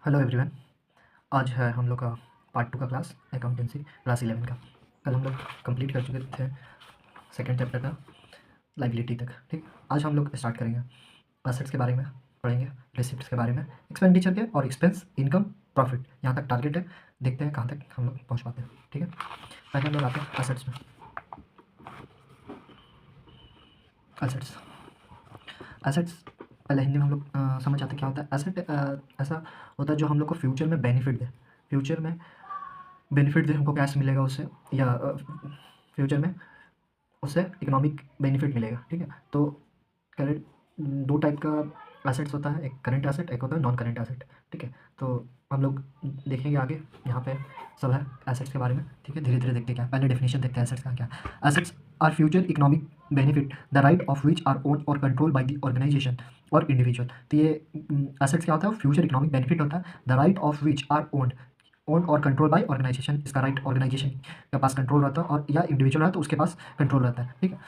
Hello everyone. आज है हम लोग का पार्ट 2 का क्लास अकाउंटेंसी क्लास 11 का। कल हम लोग कंप्लीट कर चुके थे सेकंड चैप्टर का लाइबिलिटी तक। ठीक, आज हम लोग स्टार्ट करेंगे एसेट्स के बारे में पढ़ेंगे, रिसिप्ट्स के बारे में, एक्सपेंडिचर के और एक्सपेंस, इनकम, प्रॉफिट। यहाँ तक टारगेट है, देखते हैं कहाँ तक हम लोग पहुँच पाते हैं। ठीक है, पहले हम लोग आते हैं एसेट्स में। एसेट्स एसेट्स पहले हिंदी में हम लोग समझ आते हैं क्या होता है। एसेट ऐसा होता है जो हम लोग को फ्यूचर में बेनिफिट दे। फ्यूचर में बेनिफिट दे, हमको कैश मिलेगा उससे, या फ्यूचर में उससे इकोनॉमिक बेनिफिट मिलेगा। ठीक है, तो करेंट दो टाइप का एसेट्स होता है, एक करंट एसेट, एक होता है नॉन करंट एसेट। ठीक है, तो हम लोग देखेंगे आगे, यहाँ पे सब है एसेट्स के बारे में। ठीक है, धीरे धीरे देखते क्या, पहले डेफिनेशन देखते हैं एसेट्स का क्या। Assets are future economic benefit the right of which are own और कंट्रोल बाय द ऑर्गेनाइजेशन और इंडिविजुअल। तो ये एसेट्स क्या होता है, फ्यूचर इकोनॉमिक बेनिफिट होता है, the right of which are own और कंट्रोल बाय ऑर्गेनाइजेशन। इसका राइट ऑर्गेनाइजेशन के पास कंट्रोल रहता है, और या इंडिविजुअल है तो उसके पास कंट्रोल रहता है। ठीक है,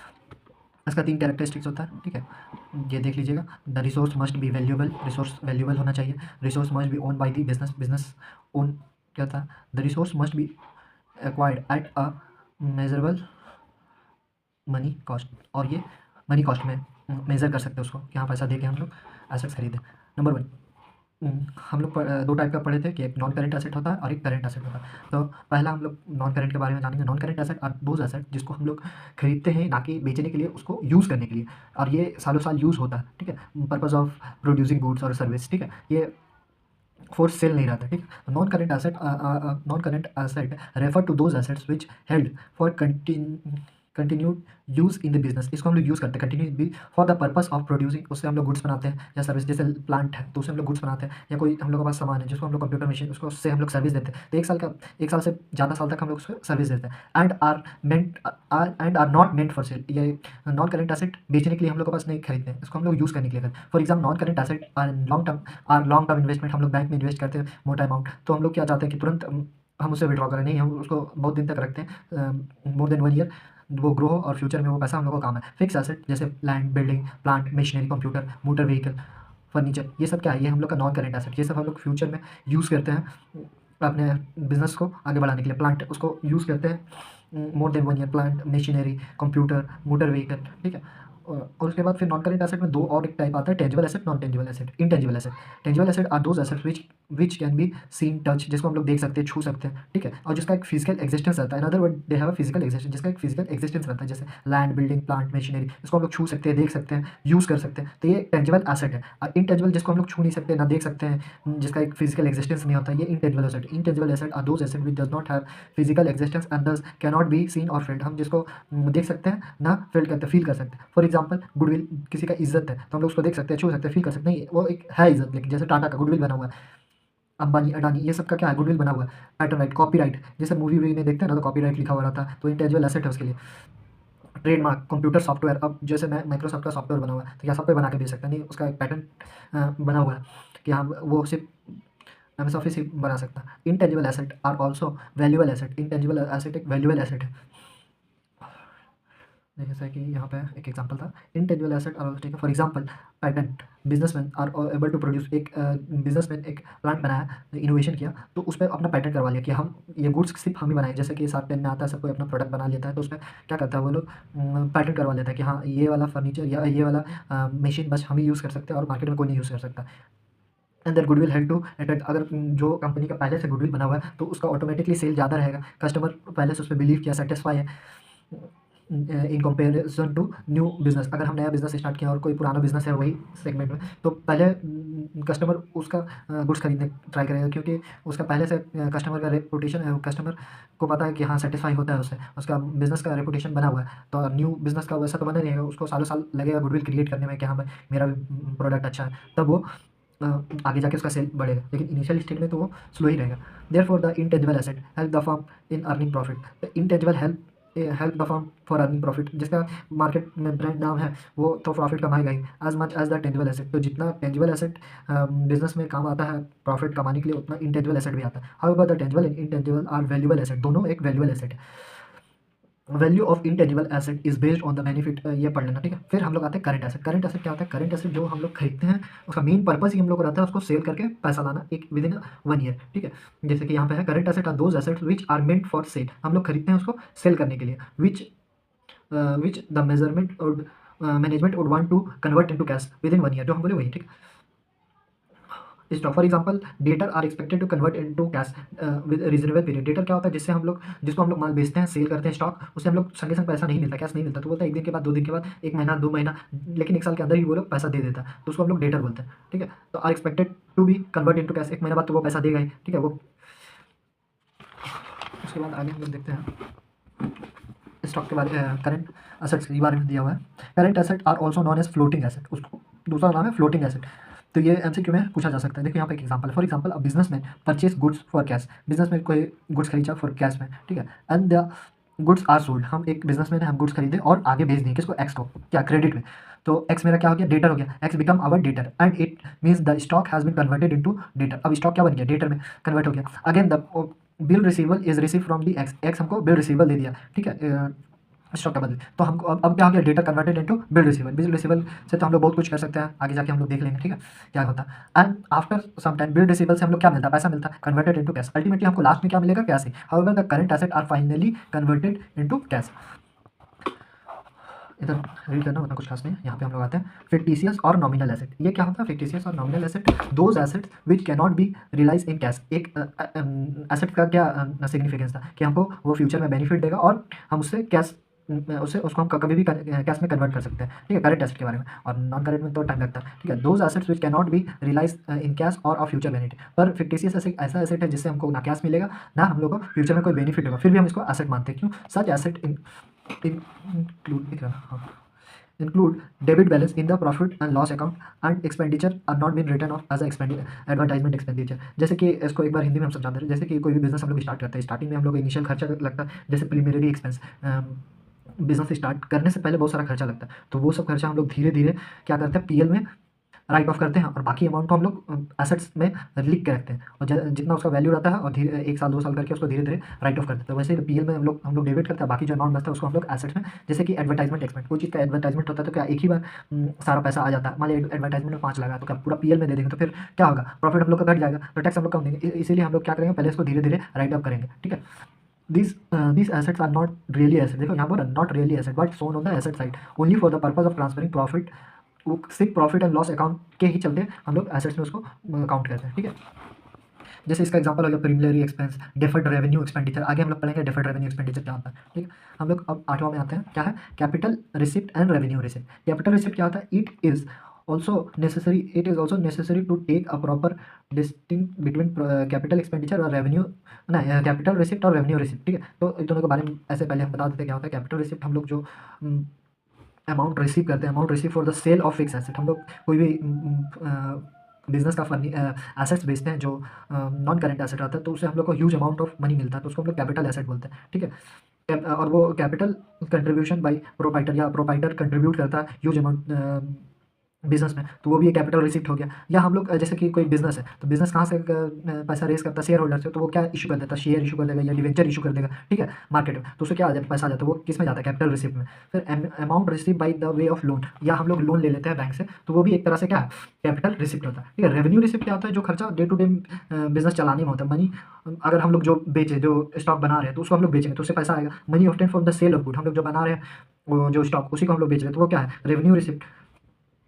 इसका 3 कैरेक्टरिस्टिक्स होता है। ठीक है, ये देख लीजिएगा। The resource must be valuable, resource valuable होना चाहिए। Resource must be own by the business, business own क्या था, the resource must be acquired at a measurable money cost, और ये मनी कॉस्ट में मेजर कर सकते हैं उसको कि हाँ पैसा दे के हम लोग एसेट्स खरीदें। नंबर 1, हम लोग दो टाइप का पढ़े थे कि एक नॉन करेंट एसेट होता है और एक करेंट एसेट होता है। तो पहला हम लोग नॉन करेंट के बारे में जानेंगे। Non current asset are those asset जिसको हम लोग खरीदते हैं ना कि बेचने के लिए, उसको यूज़ करने के लिए, और ये सालों साल यूज़ होता है। ठीक है, पर्पज ऑफ प्रोड्यूसिंग गुड्स और सर्विस। ठीक है, ये फॉर सेल नहीं रहता। ठीक है, non current asset refer to those assets which held for continued use in the business. इसको हम लोग यूज़ करते हैं कंटिन्यू भी for the purpose of producing, उससे हम लोग गुड्स बनाते हैं या सर्विस। जैसे प्लांट है तो उससे हम लोग गुड्स बनाते हैं, या कोई हम लोग के पास सामान है जिसको हम लोग कंप्यूटर मशीन, उसको उससे हम लोग सर्विस देते हैं। तो एक साल से ज़्यादा साल तक हम लोग उसको सर्विस देते हैं। And are not meant for sale. ये नॉन करेंट एसेट बेचने के लिए हम लोग के पास नहीं खरीदते हैं, इसको हम लोग यूज़ करने के लिए करते हैं। For example non current asset long term investment. हम लोग बैंक में इन्वेस्ट करते हैं मोटा अमाउंट, तो हम लोग क्या चाहते हैं कि तुरंत हम उसे विड्रॉ करें, नहीं, हम उसको बहुत दिन तक रखते हैं, मोर देन 1 ईयर वो ग्रो हो, और फ्यूचर में वो पैसा हम लोग को काम है। फिक्स एसेट जैसे land, building, plant, machinery, computer, motor vehicle, furniture, ये सब क्या है, ये हम लोग का नॉन करेंट एसेट। ये सब हम लोग फ्यूचर में यूज़ करते हैं अपने बिजनेस को आगे बढ़ाने के लिए। प्लांट उसको यूज़ करते हैं more than 1 year, plant, machinery, computer, motor vehicle. ठीक है, और उसके बाद फिर नॉन करेंट एसेट में दो और एक टाइप आता है, tangible asset, non tangible asset, intangible asset. Tangible asset are those asset which can be seen, touch, जिसको हम लोग देख सकते हैं, छू सकते हैं। ठीक है, और जिसका एक फिजिकल एग्जिस्टेंस रहता है। In other word they have a physical existence, जिसका एक फिजिकल एग्जिस्टेंस रहता है, जैसे लैंड, बिल्डिंग, प्लांट, मशीनरी, इसको हम लोग छू सकते हैं, देख सकते हैं, यूज़ कर सकते हैं। तो ये टेंजिबल एसेट है। और इनटेंजिबल जिसको हम लोग छू नहीं सकते, ना देख सकते हैं, जिसका एक फिजिकल एग्जिस्टेंस नहीं होता, ये intangible asset. Intangible asset are those asset which does not have physical existence and thus cannot be seen और फेल्ड। हम जिसको देख सकते हैं ना फील करते, फील कर सकते हैं। फॉर एग्जाम्पल गुडविल, किसी का इज्जत है तो हम लोग उसको देख सकते हैं, छू सकते हैं, फील कर सकते हैं, नहीं वो एक है इज्जत, लेकिन जैसे टाटा का गुडविल बना हुआ है, अंबानी, अडानी, ये सब का क्या है, गुडविल बना हुआ है। पैटर्न राइट, कॉपी राइट, जैसे मूवी वूवी में देखते हैं ना तो कॉपी राइट लिखा हुआ रहता है, तो इंटेंजिबल एसेट है उसके लिए। ट्रेडमार्क, कंप्यूटर सॉफ्टवेयर, अब जैसे मैं माइक्रोसॉफ्ट का सॉफ्टवेयर बना हुआ है तो क्या सॉफ्टवेयर बना के बेच सकता है, नहीं, उसका एक पैटर्न बना हुआ है कि हाँ वो सिर्फ एमएस ऑफिस ही बना सकता है। Intangible asset are also valuable asset. Intangible asset एक वैल्यूएबल एसेट है। जैसा कि यहाँ पे एक एग्जांपल था, इंटेंजिबल एसेट और ठीक है। For example patent, businessman are able to produce, एक बिजनेसमैन एक प्लांट बनाया, इनोवेशन किया, तो उस पर अपना पैटेंट करवा लिया कि हम ये गुड्स सिर्फ हम ही बनाए। जैसे कि सार्क टैंक में आता है, सब कोई अपना प्रोडक्ट बना लेता है, तो उसमें क्या करता है वो लोग, पैटेंट करवा लेता है कि हाँ ये वाला फर्नीचर या ये वाला मशीन बस हम ही यूज़ कर सकते हैं और मार्केट में कोई नहीं यूज़ कर सकता। And their goodwill help to attract, अगर जो कंपनी का पहले से गुडविल बना हुआ है तो उसका ऑटोमेटिकली सेल ज़्यादा रहेगा, कस्टमर पहले से उस पर बिलीव किया, सेटिस्फाई है in comparison to new business. अगर हम नया बिजनेस स्टार्ट किया और कोई पुराना बिजनेस है वही सेगमेंट में, तो पहले कस्टमर उसका गुड्स खरीदने ट्राई करेगा, क्योंकि उसका पहले से कस्टमर का रेपुटेशन है, कस्टमर को पता है कि हाँ सेटिस्फाई होता है उससे, उसका बिजनेस का रेपुटेशन बना हुआ है। तो न्यू बिजनेस का वैसा तो बना रहेगा, उसको सालों साल लगेगा गुडविल क्रिएट करने में कि हाँ भाई मेरा भी प्रोडक्ट अच्छा है, तब वो आगे जाके उसका सेल बढ़ेगा। लेकिन इनिशियल स्टेज में तो वो स्लो ही रहेगा। Therefore the intangible asset help the firm in earning profit. The intangible help the firm for earning profit, जिसका मार्केट में ब्रांड नाम है वो तो प्रॉफिट कमाएगा ही, as much as the tangible asset. तो जितना टेंजिबल एसेट बिजनेस में काम आता है प्रॉफिट कमाने के लिए, उतना इंटेंजिबल एसेट भी आता है। However the tangible and intangible are valuable asset, दोनों एक वैल्यूएबल एसेट है। Value of intangible asset is based on the benefit, ये पढ़ लेना, ठीक है। फिर हम लोग आते हैं करंट एसेट। करंट एसेट क्या होता है? करंट एसेट जो हम लोग खरीदते हैं उसका मेन पर्पस ही हम लोग को रहता है उसको सेल करके पैसा लाना एक विद इन 1 ईयर, ठीक है। जैसे कि यहाँ पे है current asset are those assets which are meant for sale, हम लोग खरीदते हैं उसको सेल करने के लिए, विच द मेजरमेंट और management would want to convert into cash within 1 year, जो हम बोले वही, ठीक है। Stock for example debtor are expected to convert into cash with reasonable period. Debtor क्या होता है? जिससे हम लोग जिसको हम लोग माल बेचते हैं, सेल करते हैं स्टॉक, उससे हम लोग संगे संग पैसा नहीं मिलता, कैश नहीं मिलता, तो बोलता है 1 दिन के बाद, 2 दिन के बाद, 1 महीना, 2 महीना, लेकिन 1 साल के अंदर ही वो लोग पैसा दे देता है, तो उसको हम लोग डेटर बोलते हैं, ठीक है। तो are expected to be convert into cash, 1 महीने बाद तो वो पैसा देगा ही, ठीक है। वो उसके बाद आगे हम लोग देखते हैं स्टॉक के बारे करंट एसेट्स के बारे में दिया हुआ है। Current asset are also known as floating asset, उसको दूसरा नाम है फ्लोटिंग एसेट। तो ये एमसीक्यू में पूछा जा सकता है। देखो यहाँ पे एक एग्जांपल है, for example a businessman purchase goods for cash, businessman कोई गुड्स खरीदा फॉर कैश में, ठीक है। And the goods are sold, हम एक बिजनेसमैन है, हम गुड्स खरीदे और आगे भेज दिए किसको? एक्स को, क्या? क्रेडिट में। तो एक्स मेरा क्या हो गया? डेटर हो गया, X become our debtor and it means the stock has been converted into debtor. अब स्टॉक क्या बन गया? डेटर में कन्वर्ट हो गया। Again the bill receivable is receive from the X, X हमको बिल रिसीवेबल दे दिया, ठीक है, स्टॉक के बदले। तो हमको अब क्या हो गया? Data converted into bill receivable. Bill receivable से तो हम लोग बहुत कुछ कर सकते हैं, आगे जाके हम लोग देख लेंगे, ठीक है, क्या होता है। And after some time bill receivable से हम लोग क्या मिलता है? पैसा मिलता है, कन्वर्टेड इनटू कैश। अल्टीमेटली हमको लास्ट में क्या मिलेगा? कैश ही। However the current asset are finally converted into cash. इधर रीड करना उतना कुछ खास नहीं है। यहाँ पे हम लोग आते हैं फिक्टिशियस और नॉमिनल एसेट। ये क्या होता है? फिक्टिशियस और nominal asset, those assets which can not be realise in cash. एक एसेट का क्या सिग्निफिकेंस था कि हमको वो फ्यूचर में बेनिफिट देगा और हम उससे कैश उससे उसको हम कभी भी कैश में कन्वर्ट कर सकते हैं, ठीक है, करंट एसेट के बारे में। और नॉन करंट में तो टाइम लगता है, ठीक है। Those assets which can not be realise in cash और ऑफ फ्यूचर बेनिफिट। पर फिक्टिशियस एसेट ऐसा एसेट है जिससे हमको ना कैश मिलेगा ना हम लोग को फ्यूचर में कोई बेनिफिट होगा, फिर भी हम इसको एसेट मानते हैं। क्यों? सच asset include debit balance in the profit and loss account and expenditure are not been written off as a advertisement expenditure। जैसे कि इसको एक बार हिंदी में हम समझा दे रहे हैं। जैसे कि कोई भी बिजनेस हम लोग स्टार्ट करते हैं, स्टार्टिंग में हम लोग इनिशियल खर्चा लगता है, जैसे प्रीलिमिनरी एक्सपेंस, बिजनेस स्टार्ट करने से पहले बहुत सारा खर्चा लगता है, तो वो सब खर्चा हम लोग धीरे धीरे क्या करते हैं? पीएल में राइट ऑफ करते हैं और बाकी अमाउंट को हम लोग एसेट्स में लिख के रखते हैं, और जितना उसका वैल्यू रहता है और धीरे 1 साल 2 साल करके उसको धीरे धीरे राइट ऑफ करते हैं। तो वैसे ही पीएल में हम लोग डेबिट करते हैं, बाकी जो अमाउंट बचता है उसको हम लोग एसेट्स में, जैसे कि एडवर्टाइजमेंट एक्सपेंस, कोई चीज़ का एडवर्टाइजमेंट होता है तो क्या एक ही बार सारा पैसा आ जाता है? मान लीजिए एडवर्टाइजमेंट में 5 लगा तो क्या पूरा पीएल में दे देंगे? तो फिर क्या होगा? प्रॉफिट हम लोग का घट जाएगा, तो टैक्स हम लोग कम देंगे। इसीलिए हम लोग क्या करेंगे? पहले इसको धीरे धीरे राइट ऑफ करेंगे, ठीक है। These assets are not really assets, देखो यहाँ पर not really asset but Son on the asset side only for the purpose of transferring profit. वो सिर्फ प्रॉफिट एंड लॉस अकाउंट के ही चलते हम लोग एसेट्स में उसको काउंट करते हैं, ठीक है। जैसे इसका एग्जांपल हो गया प्रीमिलरी एक्सपेंस, डेफर्ड रेवेन्यू एक्सपेंडिचर। आगे हम लोग पढ़ेंगे डेफर्ड रेवेन्यू एक्सपेंडिचर क्या होता है, ठीक है। हम लोग अब 8वां में आते हैं, क्या है? Capital receipt and revenue receipt. Capital receipt क्या होता है? It is also necessary to take a proper distinct between capital expenditure और रेवेन्यू ना, कैपिटल रिसिप्ट और रेवेन्यू रिसिप्ट, ठीक है। तो इन दोनों के बारे में ऐसे पहले हम बता देते क्या होता है। कैपिटल रिसिप्ट हम लोग जो अमाउंट रिसीव करते हैं, amount receive for the sale of fix asset. हम लोग कोई भी बिजनेस का एसेट्स बेचते हैं जो नॉन करेंट एसेट आता है, तो उससे हम लोग को ह्यूज अमाउंट ऑफ मनी मिलता है, तो उसको हम लोग कैपिटल एसेट बोलते हैं, ठीक है। और वो कैपिटल कंट्रीब्यूशन बाई प्रोपाइटर, या प्रोपाइटर कंट्रीब्यूट करता है ह्यूज अमाउंट बिजनेस में, तो वो भी एक कैपिटल रिसिप्ट हो गया। या हम लोग जैसे कि कोई बिजनेस है, तो बिजनेस कहाँ से पैसा रेस करता है? शेयर होल्डर से, तो वो क्या इशू कर देता है? शेयर इशू कर देगा या डिवेंचर इशू कर देगा, ठीक है, मार्केट में। तो उससे क्या आ जाता है? पैसा आ जाता है, वो किस में जाता है? कैपिटल रिसिप्ट में। फिर amount receive by the way of loan, या हम लोग लोन ले लेते हैं बैंक से, तो वो भी एक तरह से क्या है? कैपिटल रिसिप्ट होता है, ठीक है। रेवेन्यू रिसिप्ट क्या होता है? जो खर्चा डे टू डे बिजनेस चलाने में होता है, मनी। अगर हम लोग जो बेचे, जो स्टॉक बना रहे हैं, तो उसको हम लोग बेचेंगे तो उससे पैसा आएगा। Money obtain from the sale of good, हम लोग जो बना रहे हैं वो जो स्टॉक, उसी को हम लोग बेच रहे हैं, तो वो क्या है? Revenue receipt.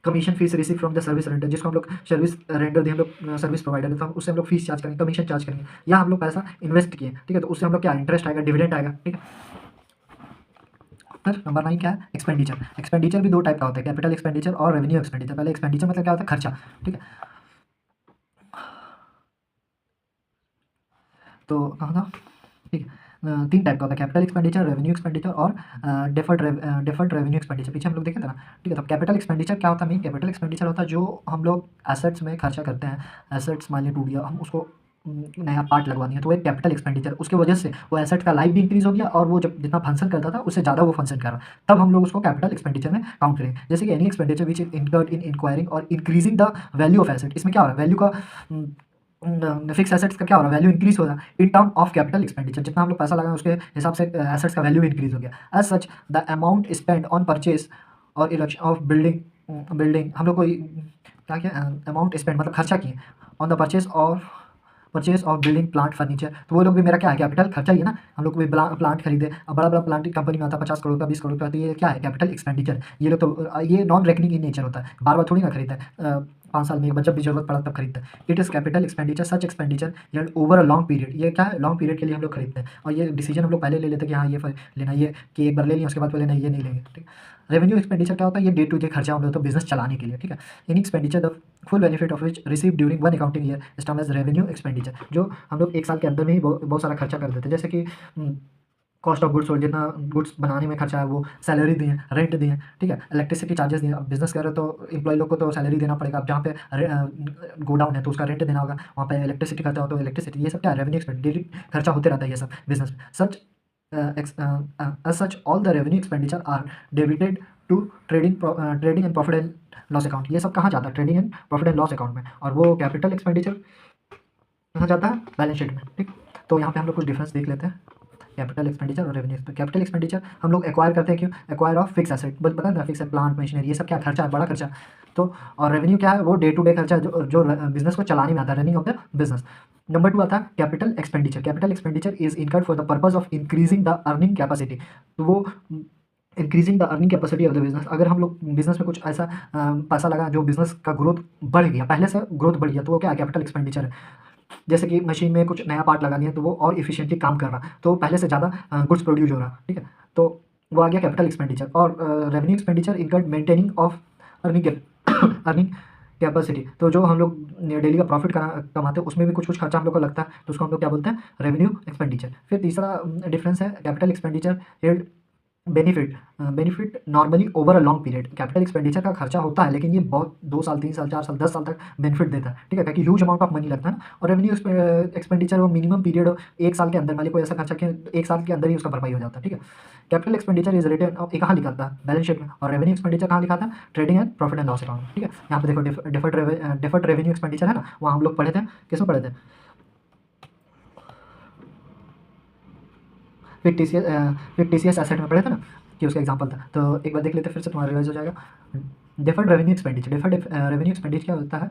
Commission fees receive from the service render, जिसको हम लोग सर्विस रेंडर दिए, हम लोग सर्विस प्रोवाइडर है, तो हम उससे हम लोग फीस चार्ज करेंगे, कमीशन चार्ज करेंगे। या हम लोग पैसा इन्वेस्ट किए, ठीक है, तो उससे हम लोग क्या इंटरेस्ट आएगा, डिविडेंड आएगा, ठीक है। फिर नंबर 9 क्या है? एक्सपेंडिचर। एक्सपेंडिचर भी 2 टाइप का होता है, कैपिटल एक्सपेंडिचर और रेवेन्यू एक्सपेंडिचर। पहले एक्सपेंडिचर मतलब क्या होता है? खर्चा, ठीक है। तो कहाँ था? ठीक है। 3 टाइप का होता है, कैपिटल एक्सपेंडिचर, रेवेन्यू एक्सपेंडिचर और डेफर्ड रेवेन्यू एक्सपेंडिचर। पीछे हम लोग देखे थे ना, ठीक है। तो कैपिटल एक्सपेंडिचर क्या होता है? मेन कैपिटल एक्सपेंडिचर होता है जो हम लोग एसेट्स में खर्चा करते हैं। एसेट्स मान लीजिए टूट गया, हम उसको नया पार्ट लगवा दिया, तो वो एक कैपिटल एक्सपेंडिचर। उसके वजह से वो एसेट का लाइफ भी इंक्रीज हो गया और वो जब जितना फंक्शन करता था उससे ज़्यादा वो फंक्शन कर रहा, तब हम लोग उसको कैपिटल एक्सपेंडिचर में काउंट करेंगे। जैसे कि any expenditure which is incurred in inquiring और increasing the value of asset. इसमें क्या हो रहा है? वैल्यू का फिक्स एसेट्स का क्या हो रहा है, वैल्यू इंक्रीज हो रहा है in term of capital expenditure, जितना हम लोग पैसा लगाएं उसके हिसाब से एसेट्स का वैल्यू इंक्रीज हो गया। As such the amount spend on purchase और इरेक्शन ऑफ बिल्डिंग हम लोग को क्या क्या अमाउंट स्पेंड मतलब खर्चा किए on the purchase of building plant furniture, तो वो लोग भी मेरा क्या है, कैपिटल खर्चा ही है ना। हम लोग कोई प्लांट खरीदे, अब बड़ा बड़ा प्लांट कंपनी में आता है 50 करोड़ का 20 करोड़ का, तो ये क्या है, कैपिटल एक्सपेंडिचर। ये लोग तो ये नॉन रेकनिंग इन नेचर होता है, बार बार थोड़ी ना खरीदता है, 5 साल में एक बार जब भी जरूरत पड़ा तब खरीदता है। It is capital expenditure such expenditure ये ओवर अ लॉन्ग पीरियड, ये क्या है, लॉन्ग पीरियड के लिए हम लोग खरीदते हैं, और ये डिसीजन हम लोग पहले ले लेते हैं कि हाँ ये लेना, ये कि एक बार ले लिया उसके बाद तो लेना, ये नहीं लेंगे, ठीक है। रेवेन्यू एक्सपेंडिचर क्या होता है, ये डे टू डे खर्चा हम लोग तो बिजनेस चलाने के लिए, ठीक है। Any expenditure the full benefit of which receive during one accounting year is term as revenue expenditure, जो हम लोग एक साल के अंदर में ही बहुत सारा खर्चा कर देते हैं, जैसे कि कॉस्ट ऑफ गुड्स, और जितना गुड्स बनाने में खर्चा है वो सैलरी दिए, रेंट दिए, ठीक है, इलेक्ट्रिसिटी चार्जेस दिए। अब बिजनेस कर रहे हो तो एम्प्लॉय लोग को तो सैलरी देना पड़ेगा, अब जहाँ पे गोडाउन है तो उसका रेंट देना होगा, वहाँ पे इलेक्ट्रिसिटी खर्चा हो तो इलेक्ट्रिसिटी, ये सब क्या है, रेवेन्यू एक्सपेंड, डेली खर्चा होते रहता है ये सब बिजनेस में। Such all the revenue expenditure are debited to trading and profit and loss account, ये सब कहाँ जाता है, trading and profit and loss account में, और वो कैपिटल एक्सपेंडिचर कहाँ जाता है, बैलेंस शीट में, ठीक। तो यहाँ पे हम लोग कुछ डिफरेंस देख लेते हैं, कैपिटल एक्सपेंडिचर और रेवेन्यू। कैपिटल एक्सपेंडिचर हम लोग एक्वायर करते हैं, क्यों, एक्वायर ऑफ फिक्स एसेट, बस पता है ना, फिक्स प्लांट मशीनरी, ये सब क्या खर्चा है, बड़ा खर्चा। तो और रेवेन्यू क्या है, वो डे टू डे खर्चा जो बिजनेस को चलाने में आता है, running of the business. Number 2 आता है capital expenditure. Capital expenditure is incurred for the purpose of increasing the earning capacity, तो वो increasing the earning capacity of the business, अगर हम लोग बिजनेस में कुछ ऐसा पैसा लगा जो बिजनेस का ग्रोथ बढ़ गया, पहले से ग्रोथ बढ़ गया, तो वो क्या है, कैपिटल एक्सपेंडिचर है। जैसे कि मशीन में कुछ नया पार्ट लगा दिया तो वो और इफिशिएंटली काम कर रहा, तो पहले से ज़्यादा गुड्स प्रोड्यूस हो रहा, ठीक है, तो वो आ गया कैपिटल एक्सपेंडिचर। और revenue expenditure incurred maintaining of earning earning capacity, तो जो हम लोग डेली का प्रॉफिट कमाते हैं उसमें भी कुछ कुछ खर्चा हम लोग को लगता है, तो उसको हम लोग क्या बोलते हैं, रेवेन्यू एक्सपेंडिचर। फिर तीसरा डिफरेंस है capital expenditure yield benefit normally over a long period. Capital expenditure का खर्चा होता है लेकिन ये बहुत 2 साल 3 साल 4 साल 10 साल तक बेनिफिट देता है, ठीक है, क्योंकि ह्यूज अमाउंट ऑफ मनी लगता है ना। और रेवेन्यू एक्सपेंडिचर वो मिनिमम पीरियड 1 साल के अंदर, मान ली कोई ऐसा खर्चा कि 1 साल के अंदर ही उसका भरपाई हो जाता है, ठीक है। कैपिटल एक्सपेंडिचर इज रिटर्न ये कहाँ लिखा था, बैलेंस शीट में, और रेवेन्यू एक्सपेंडिचर कहाँ लिखा था, trading and profit and loss account, ठीक है। यहाँ पे देखो डिफर्ड रेवेन्यू एक्सपेंडिचर है ना, वहाँ हम लोग पढ़े थे, किसमें पढ़े थे, फिक्टिशियस एसेट में पढ़े थे ना, कि उसका एग्जांपल था। तो एक बार देख लेते हैं, फिर से तुम्हारा रिवाइज हो जाएगा। Deferred revenue expenditure, deferred revenue expenditure क्या होता है,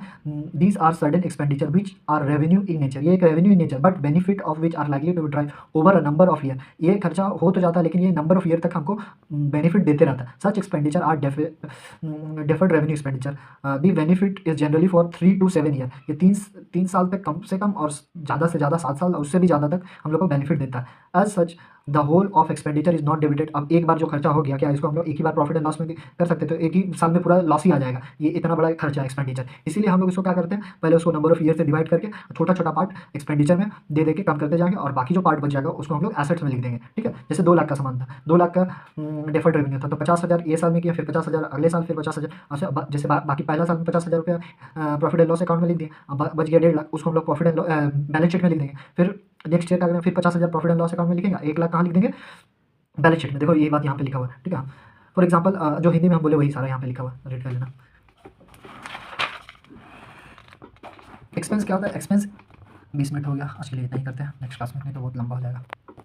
these are certain expenditure which are revenue in nature, ये एक revenue in nature but benefit of which are likely to derive over a number of year, ये खर्चा हो तो जाता है लेकिन ये नंबर ऑफ ईयर तक हमको बेनिफिट देते रहता है। Such expenditure are deferred revenue expenditure, the benefit is generally for 3 to 7 year, ये 3 साल तक कम से कम, और ज़्यादा से ज़्यादा 7 साल, उससे भी ज़्यादा तक हम लोग को बेनिफिट देता है। As such the whole of expenditure is not debited, अब एक बार जो खर्चा हो गया, क्या इसको हम लोग एक ही बार प्रॉफिट एंड लॉस में कर सकते हैं, तो एक ही साल में पूरा लॉस ही आ जाएगा, ये इतना बड़ा खर्चा है एक्सपेंडिचर। इसीलिए हम लोग इसको क्या करते हैं, पहले उसको नंबर ऑफ ईयर से डिवाइड करके छोटा छोटा पार्ट एक्सपेंडिचर में दे दे के कम करते जाएंगे, और बाकी जो पार्ट बच जाएगा उसको हम लोग एसेट्स में लिख देंगे, ठीक है। जैसे 2 लाख का सामान था, 2 लाख का डिफर्ड रेवेन्यू था, तो 50,000 ये साल में किया, फिर 50,000 अगले साल, फिर 50,000, अच्छा जैसे बाकी पहला साल में 50,000 रुपया प्रॉफिट एंड लॉस अकाउंट में लिख दिए, अब बच गया 1.5 लाख, उसको हम लोग प्रॉफिट एंड बैलेंस शीट में लिख देंगे। फिर नेक्स्ट ईयर का अगर फिर 50,000 प्रॉफिट एंड लॉस अकाउंट में लिखेंगे, 1 लाख कहाँ लिख देंगे, बैलेंस शीट में। देखो ये बात यहाँ पे लिखा हुआ है, ठीक है। फॉर एग्जांपल जो हिंदी में हम बोले वही सारा यहाँ पे लिखा हुआ है, रीड कर लेना। एक्सपेंस क्या होता है, एक्सपेंस 20 मिनट हो गया, आज के लिए इतना ही करते हैं, नेक्स्ट क्लास में नहीं तो बहुत लंबा हो जाएगा।